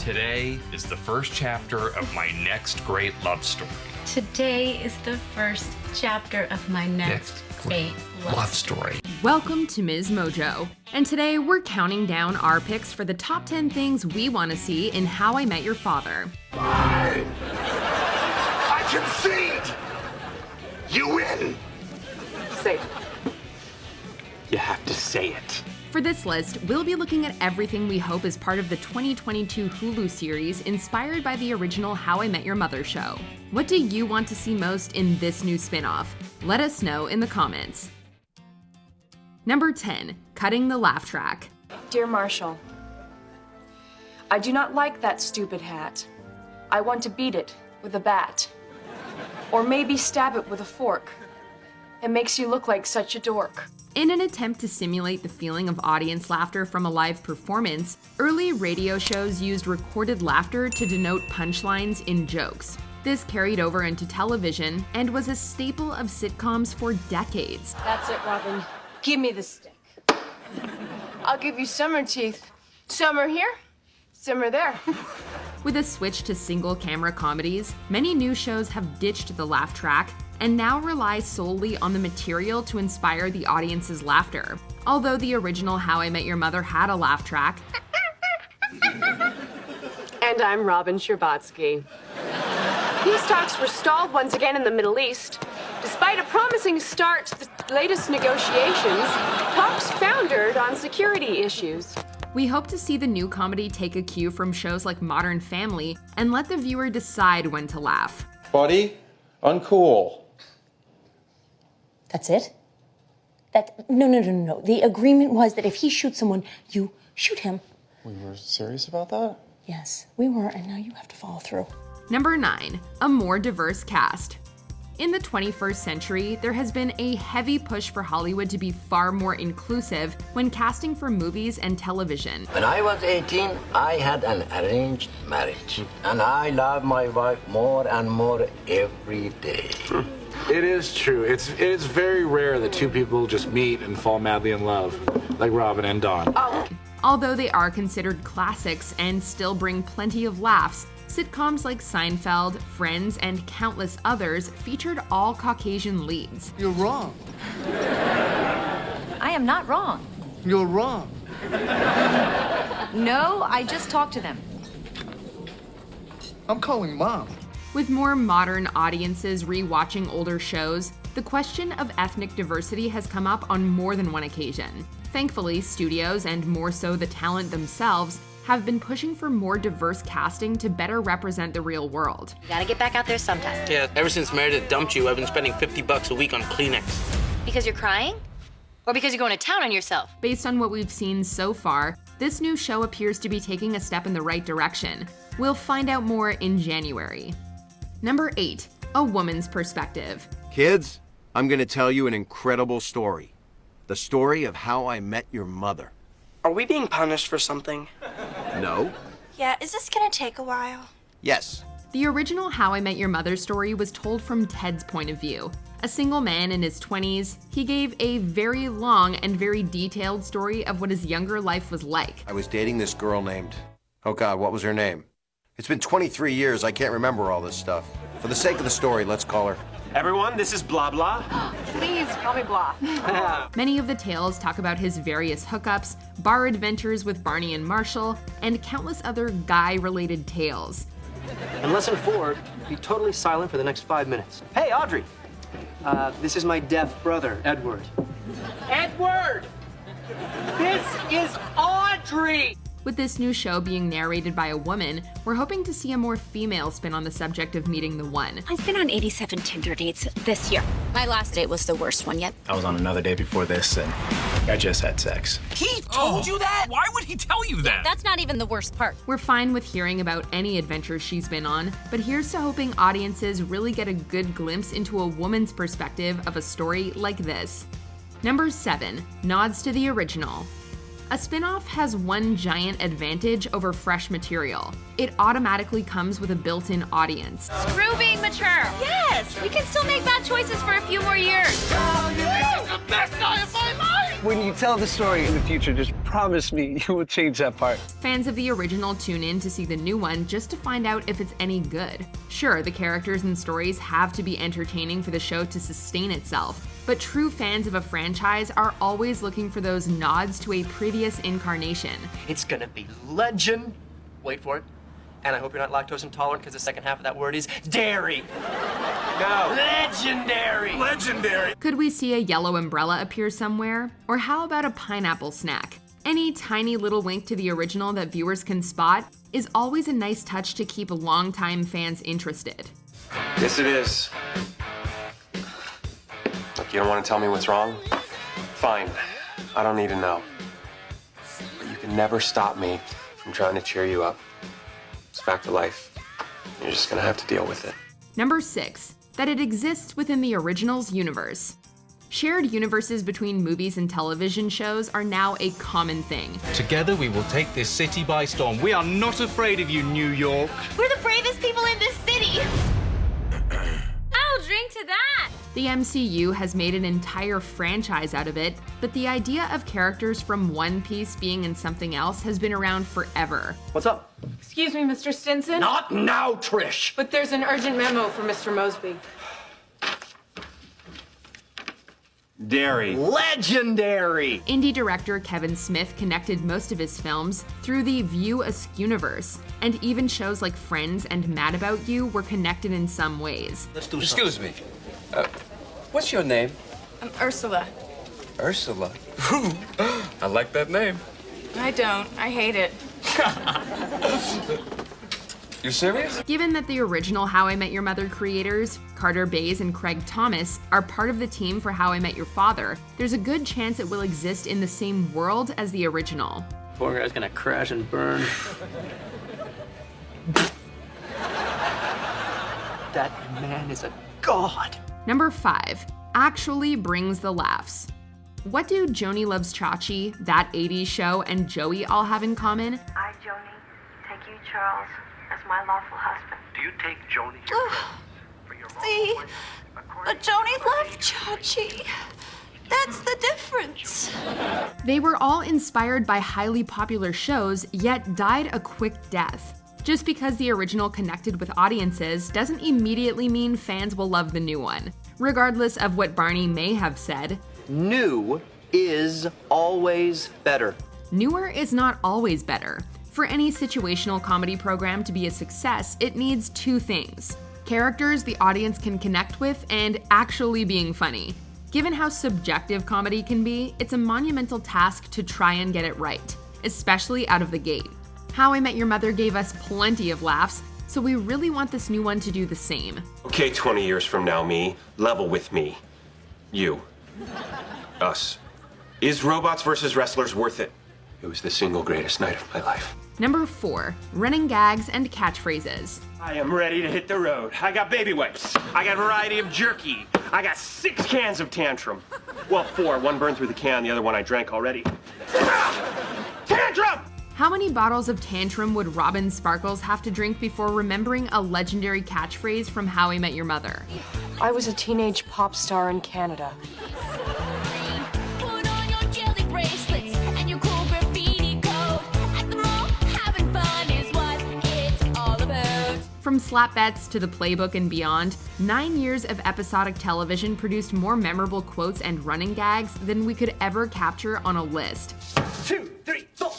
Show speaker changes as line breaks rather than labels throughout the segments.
Today is the first chapter of my next great love story.
Today is the first chapter of my next great love story.
Welcome to MsMojo, and today we're counting down our picks for the top 10 things we want to see in How I Met Your Father.
Fine. I concede! You win!
Say it. You have to say it.
For this list, we'll be looking at everything we hope is part of the 2022 Hulu series inspired by the original How I Met Your Mother show. What do you want to see most in this new spin-off? Let us know in the comments. Number 10, cutting the laugh track.
Dear Marshall, I do not like that stupid hat. I want to beat it with a bat. Or maybe stab it with a fork. It makes you look like such a dork.
In an attempt to simulate the feeling of audience laughter from a live performance, early radio shows used recorded laughter to denote punchlines in jokes. This carried over into television and was a staple of sitcoms for decades.
That's it, Robin. Give me the stick. I'll give you summer teeth. Summer here, simmer there.
With a switch to single-camera comedies, many new shows have ditched the laugh track and now rely solely on the material to inspire the audience's laughter. Although the original How I Met Your Mother had a laugh track.
And I'm Robin Scherbatsky. Peace talks were stalled once again in the Middle East. Despite a promising start to the latest negotiations, talks foundered on security issues.
We hope to see the new comedy take a cue from shows like Modern Family and let the viewer decide when to laugh.
Buddy, uncool.
That's it? No. The agreement was that if he shoots someone, you shoot him.
We were serious about that?
Yes, we were, and now you have to follow through.
Number 9, a more diverse cast. In the 21st century, there has been a heavy push for Hollywood to be far more inclusive when casting for movies and television.
When I was 18, I had an arranged marriage, and I love my wife more and more every day.
It is true. It is very rare that two people just meet and fall madly in love, like Robin and Dawn.
Although they are considered classics and still bring plenty of laughs, sitcoms like Seinfeld, Friends, and countless others featured all Caucasian leads.
You're wrong.
I am not wrong.
You're wrong.
No, I just talked to them.
I'm calling Mom.
With more modern audiences rewatching older shows, the question of ethnic diversity has come up on more than one occasion. Thankfully, studios, and more so the talent themselves, have been pushing for more diverse casting to better represent the real world.
You gotta get back out there sometime.
Yeah, ever since Meredith dumped you, I've been spending $50 a week on Kleenex.
Because you're crying? Or because you're going to town on yourself?
Based on what we've seen so far, this new show appears to be taking a step in the right direction. We'll find out more in January. Number 8, a woman's perspective.
Kids, I'm gonna tell you an incredible story. The story of how I met your mother.
Are we being punished for something?
No?
Yeah, is this gonna take a while?
Yes.
The original How I Met Your Mother story was told from Ted's point of view. A single man in his 20s, he gave a very long and very detailed story of what his younger life was like.
I was dating this girl named... Oh God, what was her name? It's been 23 years, I can't remember all this stuff. For the sake of the story, let's call her.
Everyone, this is Blah Blah.
Please, call me Blah.
Many of the tales talk about his various hookups, bar adventures with Barney and Marshall, and countless other guy-related tales.
In lesson 4, be totally silent for the next 5 minutes. Hey, Audrey. This is my deaf brother, Edward.
Edward! This is Audrey!
With this new show being narrated by a woman, we're hoping to see a more female spin on the subject of meeting the one.
I've been on 87 Tinder dates this year. My last date was the worst one yet.
I was on another date before this, and I just had sex.
He told you that? Why would he tell you that?
That's not even the worst part.
We're fine with hearing about any adventures she's been on, but here's to hoping audiences really get a good glimpse into a woman's perspective of a story like this. Number 7, nods to the original. A spin-off has one giant advantage over fresh material. It automatically comes with a built-in audience.
Screw being mature. Yes, we can still make bad choices for a few more years.
This is the best night of my life!
When you tell the story in the future, just promise me you will change that part.
Fans of the original tune in to see the new one just to find out if it's any good. Sure, the characters and stories have to be entertaining for the show to sustain itself, but true fans of a franchise are always looking for those nods to a previous incarnation.
It's gonna be legend. Wait for it. And I hope you're not lactose intolerant because the second half of that word is dairy. No. Legendary.
Legendary.
Could we see a yellow umbrella appear somewhere? Or how about a pineapple snack? Any tiny little wink to the original that viewers can spot is always a nice touch to keep longtime fans interested.
Yes, it is. Look, you don't want to tell me what's wrong? Fine. I don't need to know. But you can never stop me from trying to cheer you up. It's fact of life. You're just gonna have to deal with it.
Number 6, that it exists within the original's universe. Shared universes between movies and television shows are now a common thing.
Together we will take this city by storm. We are not afraid of you, New York.
We're the bravest people in this city. I'll drink to that.
The MCU has made an entire franchise out of it, but the idea of characters from one piece being in something else has been around forever.
What's up?
Excuse me, Mr. Stinson.
Not now, Trish.
But there's an urgent memo for Mr. Mosby.
Dairy.
Legendary.
Indie director Kevin Smith connected most of his films through the View Askewniverse, and even shows like Friends and Mad About You were connected in some ways.
Let's do
Excuse me. What's your name?
I'm Ursula.
Ursula. I like that name.
I don't. I hate it.
You serious?
Given that the original How I Met Your Mother creators, Carter Bays and Craig Thomas, are part of the team for How I Met Your Father, there's a good chance it will exist in the same world as the original.
Poor guy's gonna crash and burn. That man is a god.
Number 5, actually brings the laughs. What do Joni Loves Chachi, That 80s Show, and Joey all have in common?
I, Joni, take you, Charles, as my lawful husband.
Do you take Joni for your
See, but Joni loved Chachi. That's the difference.
They were all inspired by highly popular shows, yet died a quick death. Just because the original connected with audiences doesn't immediately mean fans will love the new one. Regardless of what Barney may have said,
new is always better.
Newer is not always better. For any situational comedy program to be a success, it needs 2 things: characters the audience can connect with and actually being funny. Given how subjective comedy can be, it's a monumental task to try and get it right, especially out of the gate. How I Met Your Mother gave us plenty of laughs, so we really want this new one to do the same.
Okay, 20 years from now, me. Level with me. You. Us. Is robots versus wrestlers worth it? It was the single greatest night of my life.
Number 4, running gags and catchphrases.
I am ready to hit the road. I got baby wipes. I got a variety of jerky. I got 6 cans of Tantrum. Well, 4. One burned through the can, the other one I drank already. Tantrum!
How many bottles of Tantrum would Robin Sparkles have to drink before remembering a legendary catchphrase from How I Met Your Mother?
I was a teenage pop star in Canada.
From Slap Bets to The Playbook and beyond, 9 years of episodic television produced more memorable quotes and running gags than we could ever capture on a list.
2, 3, 4.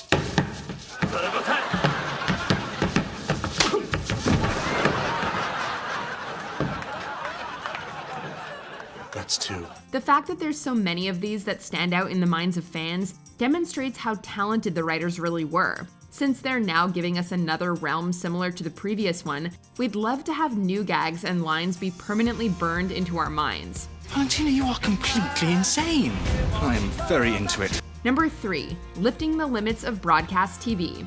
That's 2.
The fact that there's so many of these that stand out in the minds of fans demonstrates how talented the writers really were. Since they're now giving us another realm similar to the previous one, we'd love to have new gags and lines be permanently burned into our minds.
Valentina, you are completely insane. I am very into it.
Number 3, lifting the limits of broadcast TV.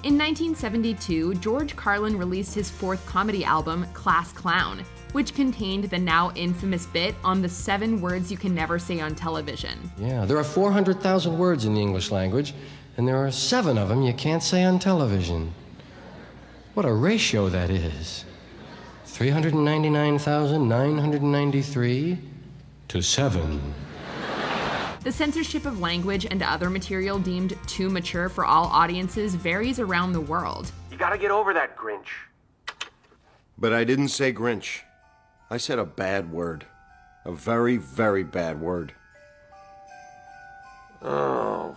In 1972, George Carlin released his 4th comedy album, Class Clown, which contained the now infamous bit on the 7 words you can never say on television.
Yeah, there are 400,000 words in the English language, and there are 7 of them you can't say on television. What a ratio that is. 399,993 to 7.
The censorship of language and other material deemed too mature for all audiences varies around the world.
You gotta get over that, Grinch.
But I didn't say Grinch. I said a bad word. A very, very bad word.
Oh,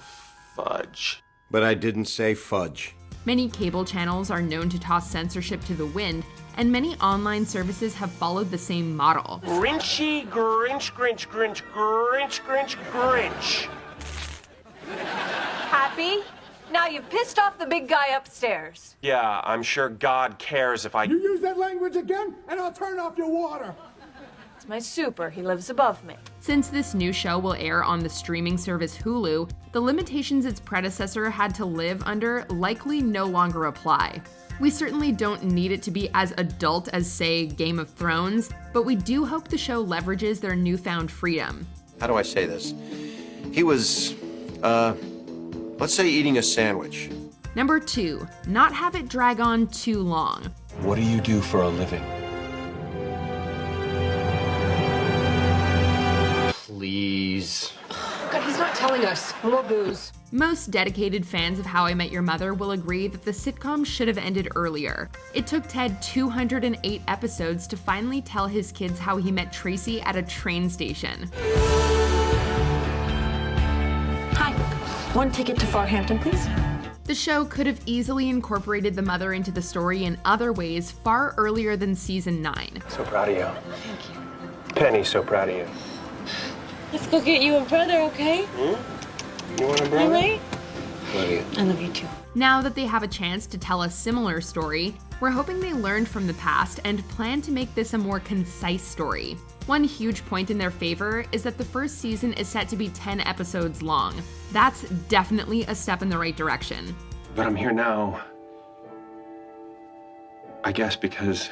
fudge.
But I didn't say fudge.
Many cable channels are known to toss censorship to the wind, and many online services have followed the same model.
Grinchy, Grinch, Grinch, Grinch, Grinch, Grinch, Grinch.
Happy? Now you've pissed off the big guy upstairs.
Yeah, I'm sure God cares if I...
You use that language again, and I'll turn off your water.
It's my super. He lives above me.
Since this new show will air on the streaming service Hulu, the limitations its predecessor had to live under likely no longer apply. We certainly don't need it to be as adult as, say, Game of Thrones, but we do hope the show leverages their newfound freedom.
How do I say this? He was, let's say eating a sandwich.
Number 2, not have it drag on too long.
What do you do for a living?
Please.
God, he's not telling us. More booze.
Most dedicated fans of How I Met Your Mother will agree that the sitcom should have ended earlier. It took Ted 208 episodes to finally tell his kids how he met Tracy at a train station.
Hi. One ticket to Farhampton, please.
The show could have easily incorporated the mother into the story in other ways far earlier than season 9.
So proud of you.
Thank you.
Penny, so proud of you.
Let's go get you a brother, okay?
You want a brother?
All right?
Love you.
I love you too.
Now that they have a chance to tell a similar story, we're hoping they learned from the past and plan to make this a more concise story. One huge point in their favor is that the first season is set to be 10 episodes long. That's definitely a step in the right direction.
But I'm here now, I guess, because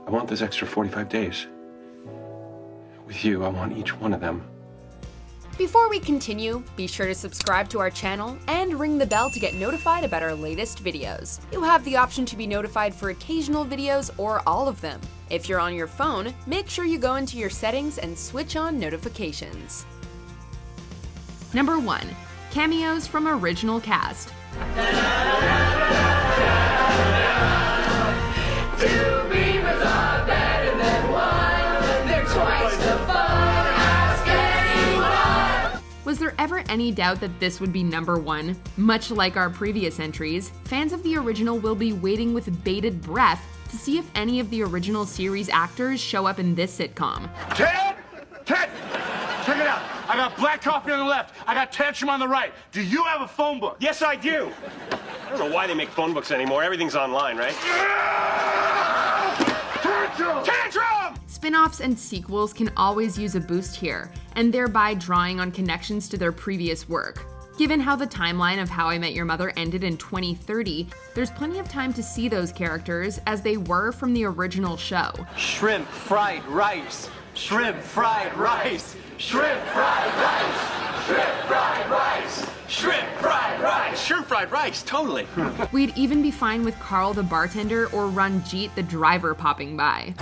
I want this extra 45 days. With you, I want each one of them.
Before we continue, be sure to subscribe to our channel and ring the bell to get notified about our latest videos. You have the option to be notified for occasional videos or all of them. If you're on your phone, make sure you go into your settings and switch on notifications. Number 1. Cameos from original cast.
Two beavers are better than one. They're twice the fun. Ask anyone.
Was there ever any doubt that this would be number 1? Much like our previous entries, fans of the original will be waiting with bated breath to see if any of the original series actors show up in this sitcom.
Ted! Ted! Check it out. I got black coffee on the left. I got Tantrum on the right. Do you have a phone book?
Yes, I do. I don't know why they make phone books anymore. Everything's online, right?
Tantrum! Tantrum!
Spin-offs and sequels can always use a boost here, and thereby drawing on connections to their previous work. Given how the timeline of How I Met Your Mother ended in 2030, there's plenty of time to see those characters as they were from the original show.
Shrimp fried rice. Shrimp fried rice. Shrimp fried rice. Shrimp fried rice. Shrimp fried rice. Shrimp fried rice, totally.
We'd even be fine with Carl the bartender or Ranjit the driver popping by.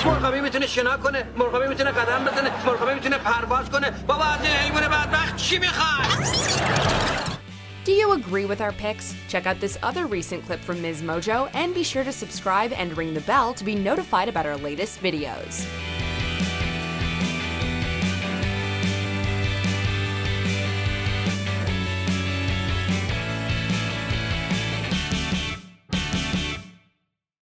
مرغابی میتونه شنا کنه، مرغابی میتونه قدم بزنه، مرغابی میتونه پرواز کنه. بابا از این حیوان بدبخت چی میخواد؟
Do you agree with our picks? Check out this other recent clip from MsMojo and be sure to subscribe and ring the bell to be notified about our latest videos.